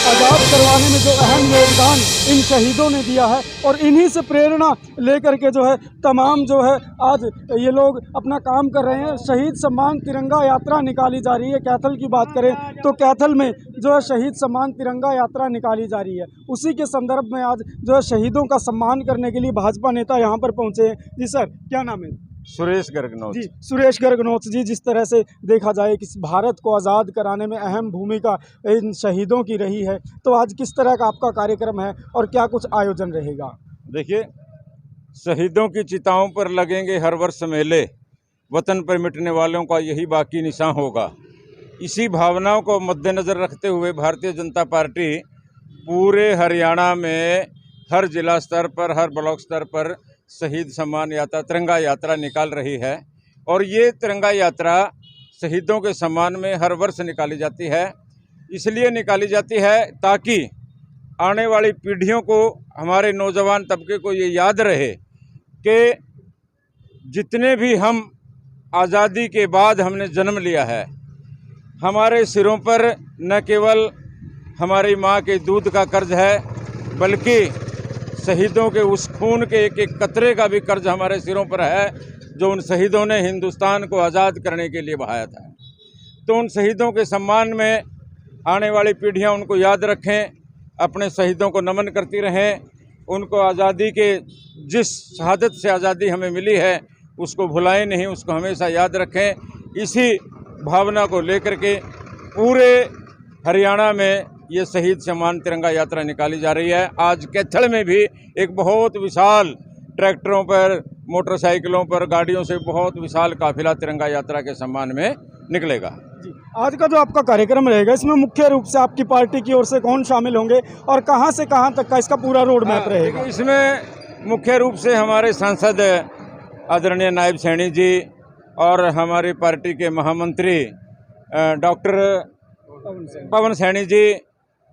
आज़ाद करवाने में जो अहम योगदान इन शहीदों ने दिया है, और इन्हीं से प्रेरणा लेकर के जो है तमाम जो है आज ये लोग अपना काम कर रहे हैं। शहीद सम्मान तिरंगा यात्रा निकाली जा रही है। कैथल की बात करें तो कैथल में जो है शहीद सम्मान तिरंगा यात्रा निकाली जा रही है। उसी के संदर्भ में आज जो है शहीदों का सम्मान करने के लिए भाजपा नेता यहाँ पर पहुँचे हैं। जी सर, क्या नाम है? सुरेश गर्गनौत जी, सुरेश गर्गनौत जी, जिस तरह से देखा जाए कि भारत को आज़ाद कराने में अहम भूमिका इन शहीदों की रही है, तो आज किस तरह का आपका कार्यक्रम है और क्या कुछ आयोजन रहेगा? देखिए, शहीदों की चिताओं पर लगेंगे हर वर्ष मेले, वतन पर मिटने वालों का यही बाकी निशान होगा। इसी भावनाओं को मद्देनज़र रखते हुए भारतीय जनता पार्टी पूरे हरियाणा में हर जिला स्तर पर, हर ब्लॉक स्तर पर शहीद सम्मान यात्रा तिरंगा यात्रा निकाल रही है। और ये तिरंगा यात्रा शहीदों के सम्मान में हर वर्ष निकाली जाती है। इसलिए निकाली जाती है ताकि आने वाली पीढ़ियों को, हमारे नौजवान तबके को ये याद रहे कि जितने भी हम आज़ादी के बाद हमने जन्म लिया है, हमारे सिरों पर न केवल हमारी माँ के दूध का कर्ज है, बल्कि शहीदों के उस खून के एक एक कतरे का भी कर्ज हमारे सिरों पर है, जो उन शहीदों ने हिंदुस्तान को आज़ाद करने के लिए बहाया था। तो उन शहीदों के सम्मान में आने वाली पीढ़ियां उनको याद रखें, अपने शहीदों को नमन करती रहें, उनको आज़ादी के जिस शहादत से आज़ादी हमें मिली है उसको भुलाएं नहीं, उसको हमेशा याद रखें। इसी भावना को लेकर के पूरे हरियाणा में ये शहीद सम्मान तिरंगा यात्रा निकाली जा रही है। आज कैथल में भी एक बहुत विशाल ट्रैक्टरों पर, मोटरसाइकिलों पर, गाड़ियों से बहुत विशाल काफिला तिरंगा यात्रा के सम्मान में निकलेगा। जी, आज का जो आपका कार्यक्रम रहेगा, इसमें मुख्य रूप से आपकी पार्टी की ओर से कौन शामिल होंगे और कहां से कहां तक का इसका पूरा रोड मैप रहेगा? इसमें मुख्य रूप से हमारे सांसद आदरणीय नायब सैनी जी और हमारी पार्टी के महामंत्री डॉक्टर पवन सैनी जी,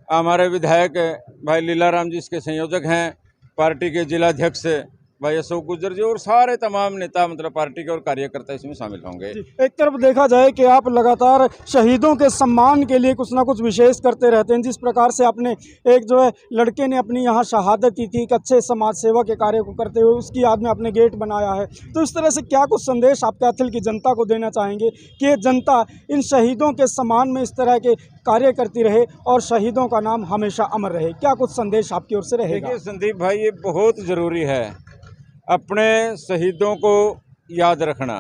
हमारे विधायक भाई लीलाराम जी इसके संयोजक हैं, पार्टी के जिलाध्यक्ष भाई अशोक गुर्जर जी और सारे तमाम नेता, मतलब पार्टी के और कार्यकर्ता इसमें शामिल होंगे। एक तरफ देखा जाए कि आप लगातार शहीदों के सम्मान के लिए कुछ ना कुछ विशेष करते रहते हैं। जिस प्रकार से आपने एक जो है लड़के ने अपनी यहाँ शहादत की थी, एक अच्छे समाज सेवा के कार्य को करते हुए उसकी याद में आपने गेट बनाया है, तो इस तरह से क्या कुछ संदेश आप कैथल की जनता को देना चाहेंगे कि ये जनता इन शहीदों के सम्मान में इस तरह के कार्य करती रहे और शहीदों का नाम हमेशा अमर रहे? क्या कुछ संदेश आपकी ओर से रहेगा? देखिए संदीप भाई, ये बहुत ज़रूरी है अपने शहीदों को याद रखना।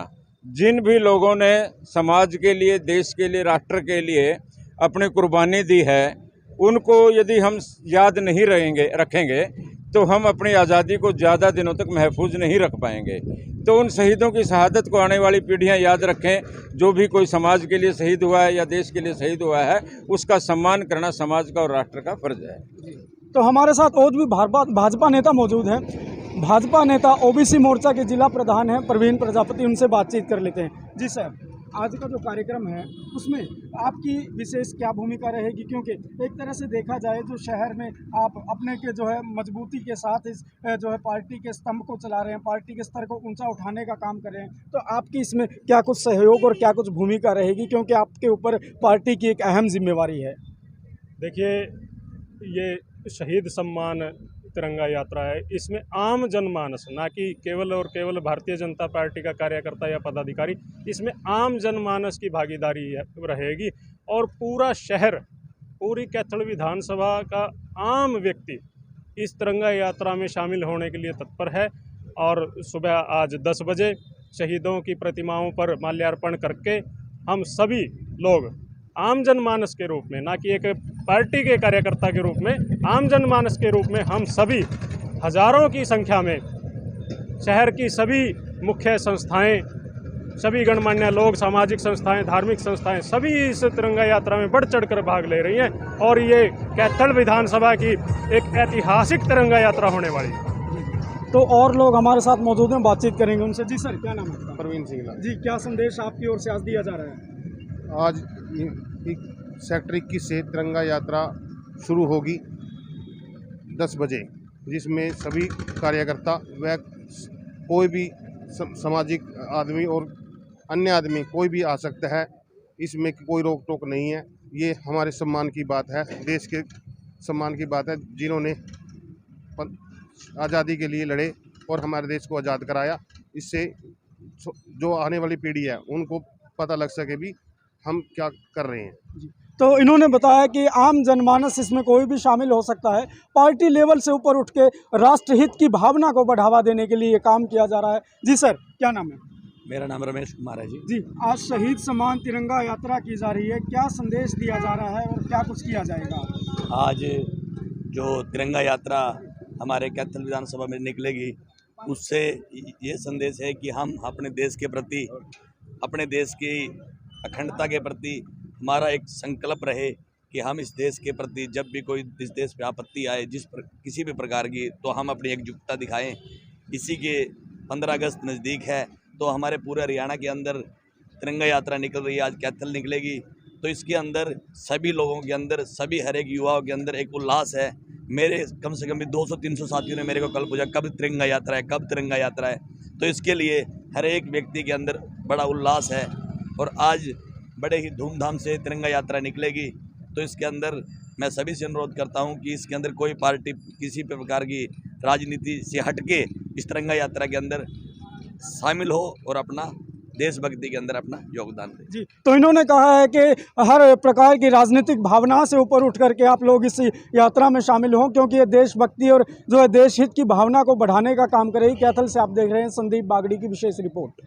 जिन भी लोगों ने समाज के लिए, देश के लिए, राष्ट्र के लिए अपनी कुर्बानी दी है, उनको यदि हम याद नहीं रखेंगे तो हम अपनी आज़ादी को ज़्यादा दिनों तक महफूज नहीं रख पाएंगे। तो उन शहीदों की शहादत को आने वाली पीढ़ियां याद रखें। जो भी कोई समाज के लिए शहीद हुआ है या देश के लिए शहीद हुआ है, उसका सम्मान करना समाज का और राष्ट्र का फर्ज है। तो हमारे साथ और भी भाजपा नेता मौजूद हैं। भाजपा नेता ओबीसी मोर्चा के जिला प्रधान हैं प्रवीण प्रजापति, उनसे बातचीत कर लेते हैं। जी सर, आज का जो कार्यक्रम है उसमें आपकी विशेष क्या भूमिका रहेगी? क्योंकि एक तरह से देखा जाए जो शहर में आप अपने के जो है मजबूती के साथ इस जो है पार्टी के स्तंभ को चला रहे हैं, पार्टी के स्तर को ऊंचा उठाने का काम कर रहे हैं, तो आपकी इसमें क्या कुछ सहयोग और क्या कुछ भूमिका रहेगी, क्योंकि आपके ऊपर पार्टी की एक अहम जिम्मेवारी है? देखिए, ये शहीद सम्मान तिरंगा यात्रा है, इसमें आम जनमानस, ना कि केवल और केवल भारतीय जनता पार्टी का कार्यकर्ता या पदाधिकारी, इसमें आम जनमानस की भागीदारी रहेगी। और पूरा शहर, पूरी कैथल विधानसभा का आम व्यक्ति इस तिरंगा यात्रा में शामिल होने के लिए तत्पर है। और सुबह आज 10 बजे शहीदों की प्रतिमाओं पर माल्यार्पण करके हम सभी लोग आम जनमानस के रूप में, ना कि एक पार्टी के कार्यकर्ता के रूप में, आम जनमानस के रूप में हम सभी हजारों की संख्या में शहर की सभी मुख्य संस्थाएं, सभी गणमान्य लोग, सामाजिक संस्थाएं, धार्मिक संस्थाएं, सभी इस तिरंगा यात्रा में बढ़ चढ़कर भाग ले रही हैं। और ये कैथल विधानसभा की एक ऐतिहासिक तिरंगा यात्रा होने वाली है। तो और लोग हमारे साथ मौजूद हैं, बातचीत करेंगे उनसे। जी सर, क्या नाम है आपका? प्रवीण सिंह जी, क्या संदेश आपकी ओर से आज दिया जा रहा है? आज सेक्टर 21 से तिरंगा यात्रा शुरू होगी 10 बजे, जिसमें सभी कार्यकर्ता व कोई भी सामाजिक आदमी और अन्य आदमी कोई भी आ सकता है। इसमें कोई रोक टोक नहीं है। ये हमारे सम्मान की बात है। देश के सम्मान की बात है, जिन्होंने आज़ादी के लिए लड़े और हमारे देश को आज़ाद कराया। इससे जो आने वाली पीढ़ी है उनको पता लग सके भी हम क्या कर रहे हैं। तो इन्होंने बताया कि आम जनमानस इसमें कोई भी शामिल हो सकता है। पार्टी लेवल से ऊपर उठ के राष्ट्रहित की भावना को बढ़ावा देने के लिए ये काम किया जा रहा है। जी सर, क्या नाम है? मेरा नाम रमेश कुमार है जी। जी, आज शहीद सम्मान तिरंगा यात्रा की जा रही है, क्या संदेश दिया जा रहा है और क्या कुछ किया जाएगा? आज जो तिरंगा यात्रा हमारे कैथल विधानसभा में निकलेगी, उससे ये संदेश है कि हम अपने देश के प्रति, अपने देश की अखंडता के प्रति हमारा एक संकल्प रहे कि हम इस देश के प्रति जब भी कोई इस देश पे आपत्ति आए किसी भी प्रकार की, तो हम अपनी एकजुटता दिखाएं। इसी के 15 अगस्त नज़दीक है, तो हमारे पूरे हरियाणा के अंदर तिरंगा यात्रा निकल रही है। आज कैथल निकलेगी, तो इसके अंदर सभी लोगों के अंदर, सभी हर एक युवाओं के अंदर एक उल्लास है। मेरे कम से कम भी 200-300 साथियों ने मेरे को कल पूछा कब तिरंगा यात्रा है, कब तिरंगा यात्रा है। तो इसके लिए हर एक व्यक्ति के अंदर बड़ा उल्लास है और आज बड़े ही धूमधाम से तिरंगा यात्रा निकलेगी। तो इसके अंदर मैं सभी से अनुरोध करता हूं कि इसके अंदर कोई पार्टी किसी प्रकार की राजनीति से हटके इस तिरंगा यात्रा के अंदर शामिल हो और अपना देशभक्ति के अंदर अपना योगदान दें। जी, तो इन्होंने कहा है कि हर प्रकार की राजनीतिक भावना से ऊपर उठ करके आप लोग इस यात्रा में शामिल हों, क्योंकि ये देशभक्ति और जो है देश हित की भावना को बढ़ाने का काम करेगी। कैथल से आप देख रहे हैं संदीप बागड़ी की विशेष रिपोर्ट।